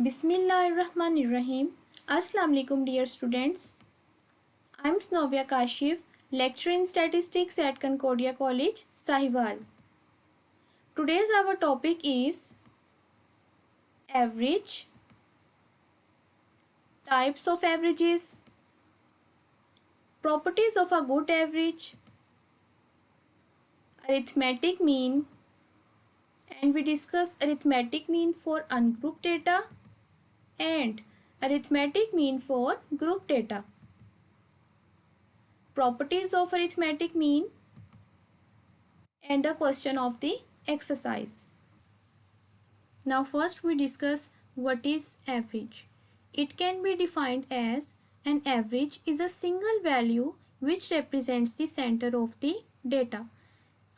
Bismillahirrahmanirrahim. Assalamu alaikum dear students. I am Snovia Kashif, lecturer in statistics at Concordia College, Sahiwal. Today's our topic is average, types of averages, properties of a good average, arithmetic mean, and we discuss arithmetic mean for ungrouped data and arithmetic mean for group data. Properties of arithmetic mean and the question of the exercise. Now first we discuss what is average. It can be defined as an average is a single value which represents the center of the data.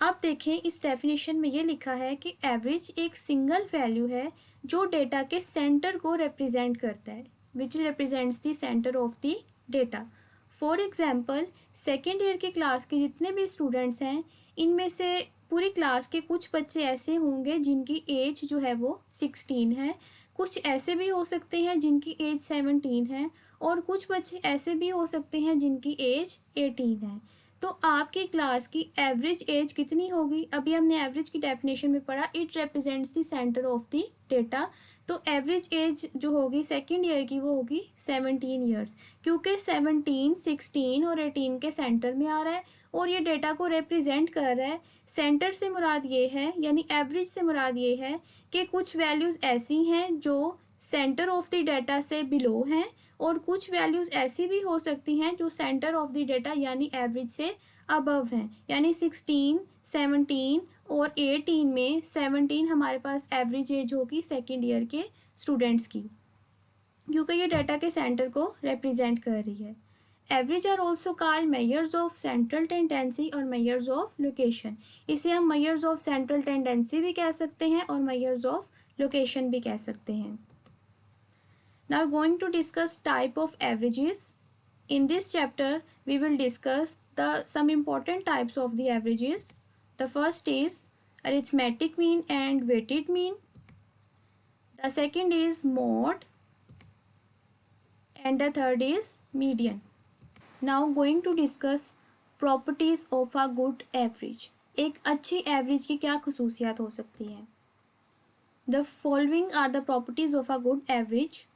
अब देखें इस definition में ये लिखा है कि average एक single value है जो डेटा के सेंटर को रिप्रेजेंट करता है, विच represents the centre of the data. For example second year के क्लास के जितने भी स्टूडेंट्स हैं इनमें से पूरी क्लास के कुछ बच्चे ऐसे होंगे जिनकी एज जो है वो 16 है, कुछ ऐसे भी हो सकते हैं जिनकी एज 17 है और कुछ बच्चे ऐसे भी हो सकते हैं जिनकी एज 18 है. तो आपकी क्लास की एवरेज एज कितनी होगी? अभी हमने एवरेज की डेफिनेशन में पढ़ा, it represents the centre of the data. तो एवरेज एज जो होगी सेकेंड ईयर की वो होगी 17 ईयर्स, क्योंकि 17, 16 और 18 के सेंटर में आ रहा है और ये डेटा को रिप्रेजेंट कर रहा है. सेंटर से मुराद ये है, यानी एवरेज से मुराद ये है कि कुछ वैल्यूज़ ऐसी हैं जो सेंटर ऑफ द डेटा से बिलो हैं और कुछ वैल्यूज़ ऐसी भी हो सकती हैं जो सेंटर ऑफ द डेटा यानी एवरेज से अबव हैं. यानी 16, 17 और 18 में 17 हमारे पास एवरेज एज होगी सेकेंड ईयर के स्टूडेंट्स की, क्योंकि ये डाटा के सेंटर को रिप्रेजेंट कर रही है. Average are also called measures of central tendency और मेजर्स ऑफ लोकेशन. इसे हम मेजर्स ऑफ सेंट्रल टेंडेंसी भी कह सकते हैं और मेजर्स ऑफ लोकेशन भी कह सकते हैं. Now going to discuss type of averages. In this chapter we will discuss some important types of the averages. The first is arithmetic mean and weighted mean. The second is mode and the third is median. Now going to discuss properties of a good average. एक अच्छी average की क्या खसूसियात हो सकती हैं? The following are the properties of a good average.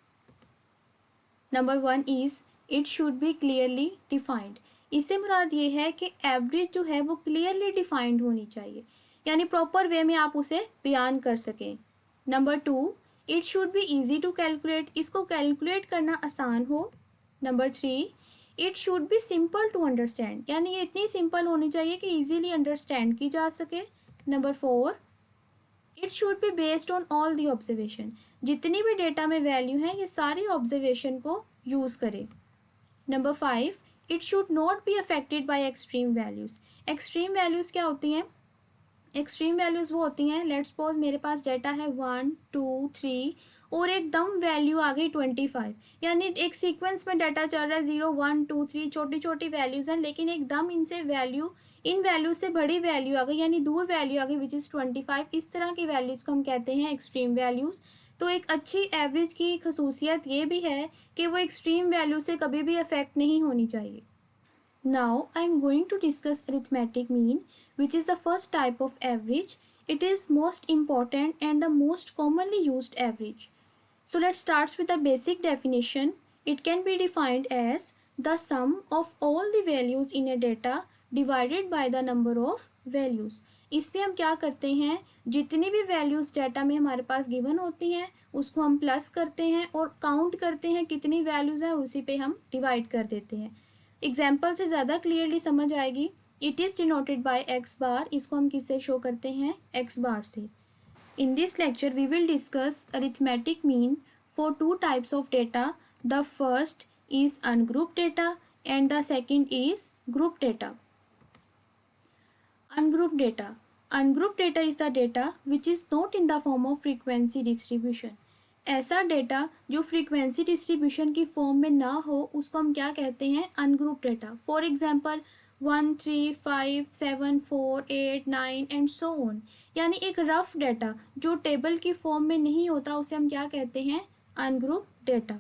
Number 1 is it should be clearly defined. इससे मुराद ये है कि एवरेज जो है वो क्लियरली डिफाइंड होनी चाहिए, यानी प्रॉपर वे में आप उसे बयान कर सकें. Number 2, it should be easy to calculate. इसको कैलकुलेट करना आसान हो. Number 3, it should be simple to understand, यानी ये इतनी सिंपल होनी चाहिए कि ईजीली अंडरस्टैंड की जा सके. Number 4, it should be based on all the observation. जितनी भी डेटा में वैल्यू है ये सारी ऑब्जर्वेशन को यूज़ करें. Number 5, it should not be affected by extreme values. Extreme values क्या होती हैं? एक्सट्रीम वैल्यूज़ वो होती हैं, लेट्स सपोज मेरे पास डेटा है 1, 2, 3 और एकदम वैल्यू आ गई 25, यानी एक सीक्वेंस में डाटा चल रहा है 0, 1, 2, 3 छोटी छोटी वैल्यूज़ हैं, लेकिन एकदम इनसे इन वैल्यू से बड़ी वैल्यू आ गई, यानी दूर वैल्यू आ गई विच इज़ 25. इस तरह की वैल्यूज़ को हम कहते हैं एक्सट्रीम वैल्यूज़. तो एक अच्छी एवरेज की खसूसियत ये भी है कि वो एक्सट्रीम वैल्यू से कभी भी अफेक्ट नहीं होनी चाहिए. Now I am going to discuss arithmetic mean which is the first type of average. It is most important and the most commonly used average. So let's start with the basic definition. It can be defined as the sum of all the values in a data divided by the number of values. इस पे हम क्या करते हैं, जितनी भी values data में हमारे पास गिवन होती हैं उसको हम प्लस करते हैं और काउंट करते हैं कितनी वैल्यूज़ हैं और उसी पे हम डिवाइड कर देते हैं. एग्जाम्पल से ज़्यादा क्लियरली समझ आएगी. It is denoted by X bar. इसको हम किससे शो करते हैं? एक्स बार से. In this lecture, we will discuss arithmetic mean for two types of data. The first is ungrouped data and the second is grouped data. Ungrouped data. Ungrouped data is the data which is not in the form of frequency distribution. ऐसा data जो frequency distribution की form में ना हो उसको हम क्या कहते हैं? Ungrouped data. For example 1, 3, 5, 7, 4, 8, 9 and so on. यानी एक रफ डाटा जो टेबल की फॉर्म में नहीं होता उसे हम क्या कहते हैं? ungrouped data.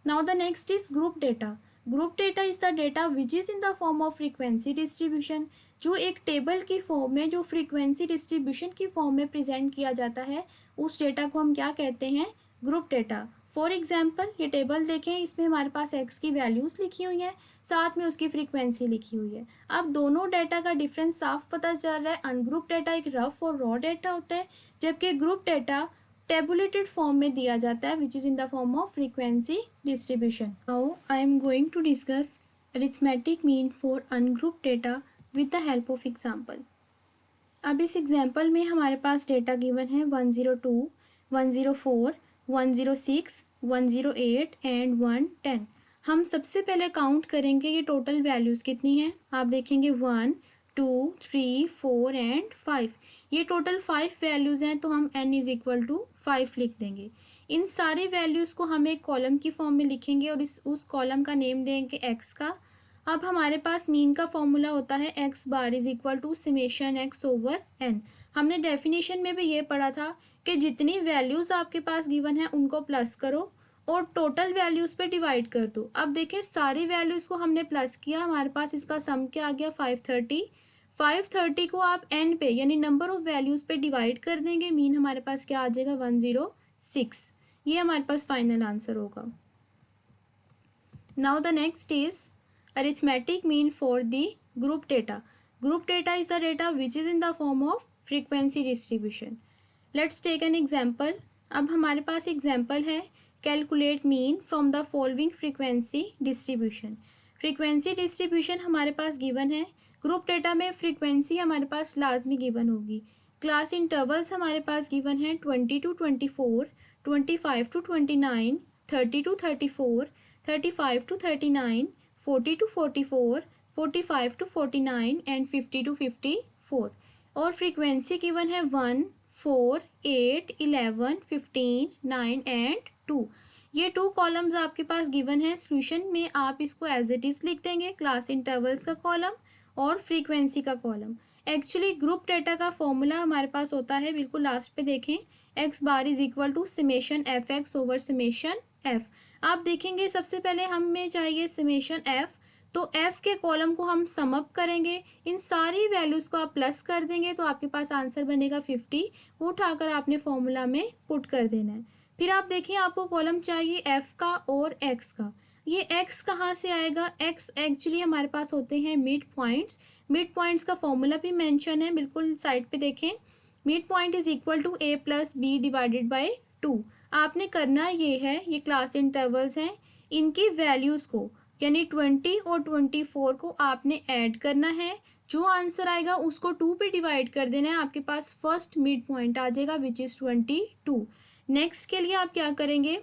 Now the next is group data. Group data is the data which is in the form of frequency distribution. जो एक टेबल की फॉर्म में, जो फ्रीक्वेंसी डिस्ट्रीब्यूशन की फॉर्म में प्रेजेंट किया जाता है, उस डेटा को हम क्या कहते हैं? Group data. फॉर एग्जाम्पल ये टेबल देखें, इसमें हमारे पास एक्स की वैल्यूज़ लिखी हुई हैं, साथ में उसकी फ्रीक्वेंसी लिखी हुई है. अब दोनों डेटा का डिफरेंस साफ पता चल रहा है. अनग्रुप डेटा एक रफ और रॉ डेटा होता है, जबकि ग्रुप डेटा टेबुलेटेड फॉर्म में दिया जाता है, which is in the form of frequency distribution. Now I am going to discuss arithmetic mean for ungroup data with the help of example. अब इस एग्जाम्पल में हमारे पास डेटा गिवन है 102, 104, 106, 108 and 110. हम सबसे पहले काउंट करेंगे ये टोटल वैल्यूज़ कितनी हैं. आप देखेंगे 1, 2, 3, 4 एंड 5. ये टोटल 5 वैल्यूज़ हैं, तो हम n इज़ इक्वल टू 5 लिख देंगे. इन सारी वैल्यूज़ को हम एक कॉलम की फॉर्म में लिखेंगे और उस कॉलम का नेम देंगे x का. अब हमारे पास मीन का फॉर्मूला होता है x bar is equal to summation x over n. हमने डेफिनेशन में भी ये पढ़ा था कि जितनी वैल्यूज़ आपके पास गिवन है उनको प्लस करो और टोटल वैल्यूज़ पे डिवाइड कर दो. अब देखें सारी वैल्यूज़ को हमने प्लस किया, हमारे पास इसका सम क्या आ गया? 530. 530 को आप n पे यानी नंबर ऑफ वैल्यूज़ पे डिवाइड कर देंगे, मीन हमारे पास क्या आ जाएगा? 106. ये हमारे पास फाइनल आंसर होगा. Now the next is arithmetic mean for the group data. Group data is the data which is in the form of frequency distribution. Let's take an example. अब हमारे पास एग्जाम्पल है calculate mean from the following frequency distribution. Frequency distribution हमारे पास given है. Group data में frequency हमारे पास लाजमी given होगी. Class intervals हमारे पास गिवन है 20 to 24, 25 to 29, 30 to 34, 35 to 39, 40 to 44, 45 to 49 and 50 to 54. और फ्रीक्वेंसी गिवन है 1, 4, 8, 11, 15, 9 एंड 2. ये 2 कॉलम्स आपके पास गिवन है. सोल्यूशन में आप इसको एज इट इज़ लिख देंगे, क्लास इंटरवल्स का कॉलम और फ्रीक्वेंसी का कॉलम. एक्चुअली ग्रुप डेटा का फॉर्मूला हमारे पास होता है, बिल्कुल लास्ट पे देखें, x bar is equal to summation f x over summation f. आप देखेंगे सबसे पहले हमें चाहिए समेशन एफ, तो एफ के कॉलम को हम सम अप करेंगे, इन सारी वैल्यूज़ को आप प्लस कर देंगे तो आपके पास आंसर बनेगा 50. वो उठाकर आपने फॉर्मूला में पुट कर देना है. फिर आप देखिए आपको कॉलम चाहिए एफ का और एक्स का. ये एक्स कहाँ से आएगा? एक्स एक्चुअली हमारे पास होते हैं मिड पॉइंट्स. मिड पॉइंट्स का फॉर्मूला भी मेंशन है, बिल्कुल साइड पे देखें. Midpoint is equal to a plus b divided by 2. आपने करना ये है, ये क्लास इंटरवल्स हैं, इनकी वैल्यूज़ को यानी 20 और 24 को आपने ऐड करना है. जो आंसर आएगा उसको 2 पे डिवाइड कर देना है, आपके पास फर्स्ट मिड पॉइंट आ जाएगा विच इज़ 22. नेक्स्ट के लिए आप क्या करेंगे?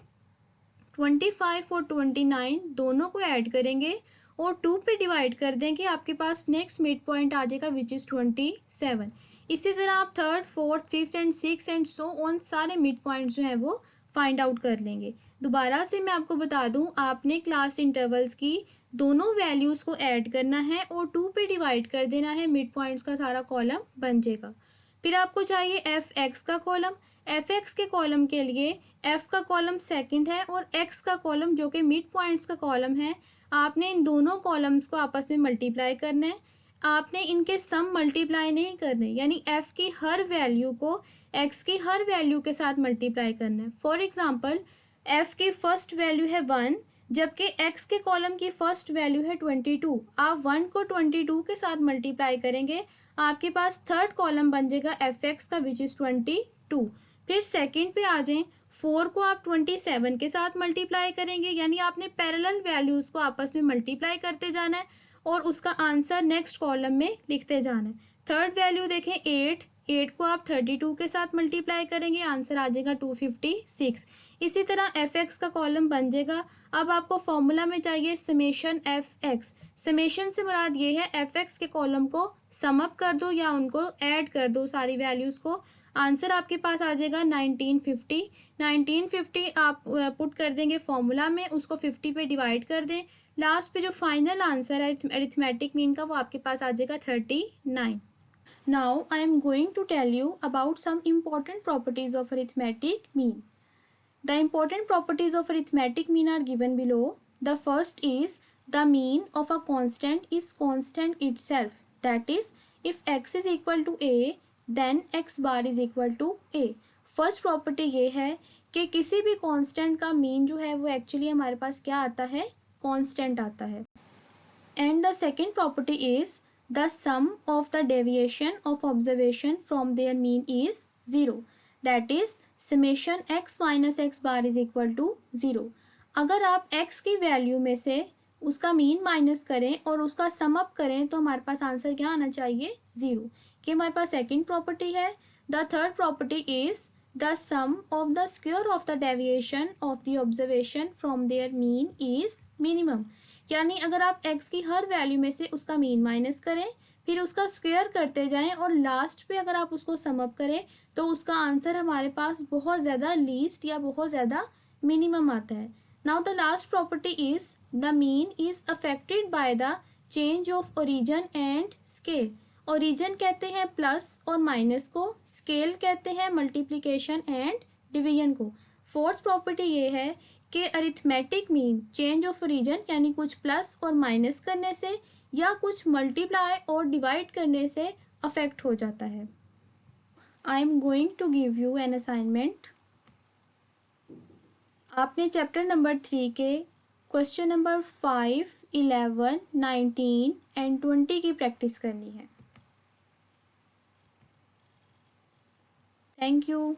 25 और 29 दोनों को ऐड करेंगे और 2 पे डिवाइड कर देंगे, आपके पास नेक्स्ट मिड पॉइंट आ जाएगा विच इज़ 27. इसी तरह आप third, fourth, fifth and six and so on सारे मिड पॉइंट जो हैं वो फाइंड आउट कर लेंगे. दोबारा से मैं आपको बता दूं, आपने क्लास इंटरवल्स की दोनों वैल्यूज़ को ऐड करना है और 2 पे डिवाइड कर देना है, मिड पॉइंट्स का सारा कॉलम बन जाएगा. फिर आपको चाहिए एफ एक्स का कॉलम. एफ एक्स के कॉलम के लिए एफ का कॉलम सेकंड है और एक्स का कॉलम जो कि मिड पॉइंट्स का कॉलम है, आपने इन दोनों कॉलम्स को आपस में मल्टीप्लाई करना है. आपने इनके सम मल्टीप्लाई नहीं करने, यानी एफ की हर वैल्यू को एक्स की हर वैल्यू के साथ मल्टीप्लाई करना है. फॉर एग्जांपल एफ की फर्स्ट वैल्यू है 1, जबकि एक्स के कॉलम की फर्स्ट वैल्यू है 22. आप 1 को 22 के साथ मल्टीप्लाई करेंगे, आपके पास थर्ड कॉलम बन जाएगा एफ एक्स का विच इज़ 22. फिर सेकंड पे आ जाएं, 4 को आप 27 के साथ मल्टीप्लाई करेंगे, यानी आपने पैरेलल वैल्यूज़ को आपस में मल्टीप्लाई करते जाना है और उसका आंसर नेक्स्ट कॉलम में लिखते जाना है. थर्ड वैल्यू देखें 8 को आप 32 के साथ मल्टीप्लाई करेंगे, आंसर आ जाएगा 256. इसी तरह एफ एक्स का कॉलम बन जाएगा. अब आपको फॉर्मूला में चाहिए समेशन एफ एक्स. समेशन से मुराद ये है एफ एक्स के कॉलम को सम अप कर दो या उनको ऐड कर दो सारी वैल्यूज़ को, आंसर आपके पास आ जाएगा 1950. 1950 आप पुट कर देंगे फॉर्मूला में, उसको 50 पे डिवाइड कर दें, लास्ट पे जो फाइनल आंसर है अरिथमेटिक मीन का वो आपके पास आ जाएगा 39. Now I am going to tell you about some important properties of arithmetic mean. The important properties of arithmetic mean are given below. The first is the mean of a constant is constant itself. That is, if x is equal to a, then x bar is equal to a. First property ये है कि किसी भी constant का mean जो है वो actually हमारे पास क्या आता है, कांस्टेंट आता है. And the second property is the sum of the deviation of observation from their mean is zero. That is summation x minus x bar is equal to zero. अगर आप x की value में से उसका mean minus करें और उसका sum up करें तो हमारे पास आंसर क्या आना चाहिए, ज़ीरो. कि हमारे पास सेकेंड प्रॉपर्टी है. The third property is the sum of the square of the deviation of the observation from their mean is minimum. यानी अगर आप x की हर वैल्यू में से उसका मीन माइनस करें, फिर उसका स्क्वायर करते जाएं और लास्ट पे अगर आप उसको सम अप करें तो उसका आंसर हमारे पास बहुत ज़्यादा लीस्ट या बहुत ज़्यादा मिनिमम आता है. Now the last property is the mean is affected by the change of origin and scale. Origin कहते हैं प्लस और माइनस को, स्केल कहते हैं मल्टीप्लिकेशन एंड डिवीजन को. फोर्थ प्रॉपर्टी ये है कि arithmetic mean change of origin यानी कुछ प्लस और माइनस करने से या कुछ मल्टीप्लाई और डिवाइड करने से अफेक्ट हो जाता है. I am going to give you an assignment. आपने चैप्टर नंबर 3 के क्वेश्चन नंबर 5, 11, 19 एंड 20 की प्रैक्टिस करनी है. Thank you.